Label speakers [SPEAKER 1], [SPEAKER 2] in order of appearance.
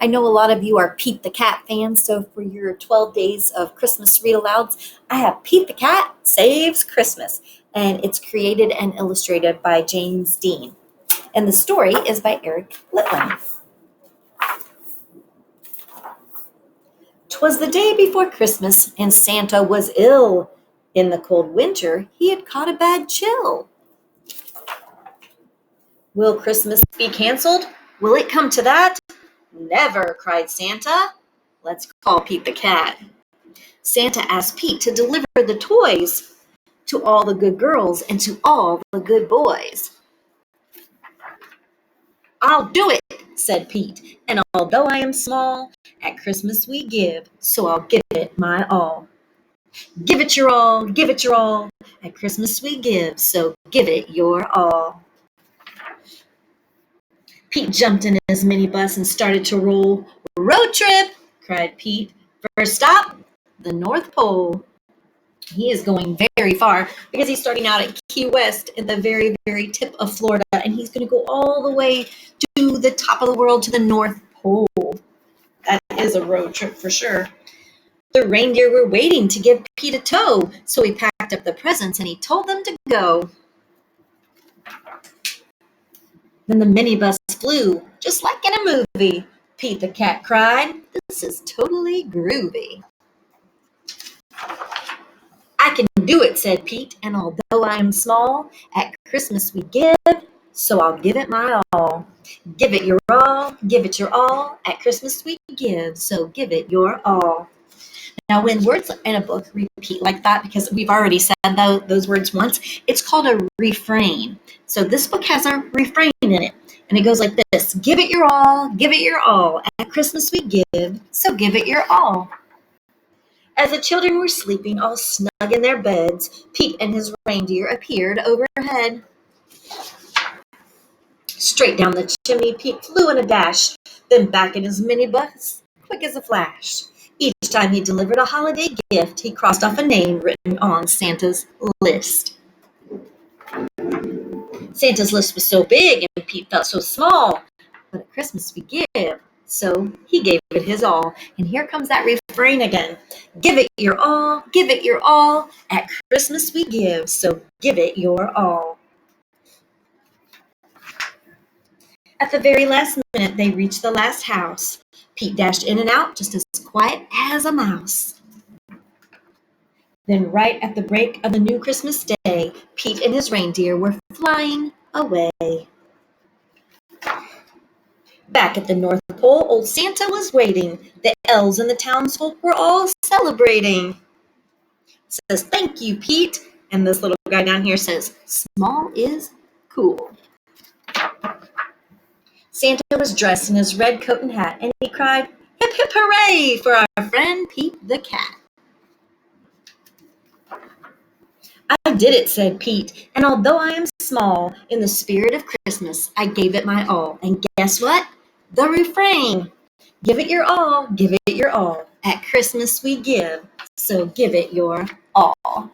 [SPEAKER 1] I know a lot of you are Pete the Cat fans, so for your 12 days of Christmas read-alouds, I have Pete the Cat Saves Christmas, and it's created and illustrated by James Dean. And the story is by Eric Litwin. 'Twas the day before Christmas, and Santa was ill. In the cold winter, he had caught a bad chill. Will Christmas be canceled? Will it come to that? Never, cried Santa. Let's call Pete the Cat. Santa asked Pete to deliver the toys to all the good girls and to all the good boys. I'll do it, said Pete, and although I am small, at Christmas we give, so I'll give it my all. Give it your all, give it your all, at Christmas we give, so give it your all. Pete jumped in his minibus and started to roll. Road trip, cried Pete. First stop, the North Pole. He is going very far because he's starting out at Key West at the very, very tip of Florida, and he's going to go all the way to the top of the world, to the North Pole. That is a road trip for sure. The reindeer were waiting to give Pete a tow, so he packed up the presents and he told them to go. Then the minibus flew, just like in a movie. Pete the Cat cried, "This is totally groovy." I can do it, said Pete, and although I am small, at Christmas we give, so I'll give it my all. Give it your all, give it your all, at Christmas we give, so give it your all. Now, when words in a book repeat like that, because we've already said those words once, it's called a refrain. So this book has a refrain in it, and it goes like this. Give it your all, give it your all. At Christmas we give, so give it your all. As the children were sleeping all snug in their beds, Pete and his reindeer appeared overhead. Straight down the chimney Pete flew in a dash, then back in his minibus, quick as a flash. Each time he delivered a holiday gift, he crossed off a name written on Santa's list. Santa's list was so big and Pete felt so small, but at Christmas we give, so he gave it his all. And here comes that refrain again. Give it your all, give it your all, at Christmas we give, so give it your all. At the very last minute, they reached the last house. Pete dashed in and out just as quiet as a mouse. Then right at the break of the new Christmas day, Pete and his reindeer were flying away. Back at the North Pole, old Santa was waiting. The elves and the townsfolk were all celebrating. Says, thank you, Pete. And this little guy down here says, small is cool. Santa was dressed in his red coat and hat, and he cried, hip, hip, hooray for our friend Pete the Cat. I did it, said Pete, and although I am small, in the spirit of Christmas, I gave it my all. And guess what? The refrain. Give it your all, give it your all. At Christmas we give, so give it your all.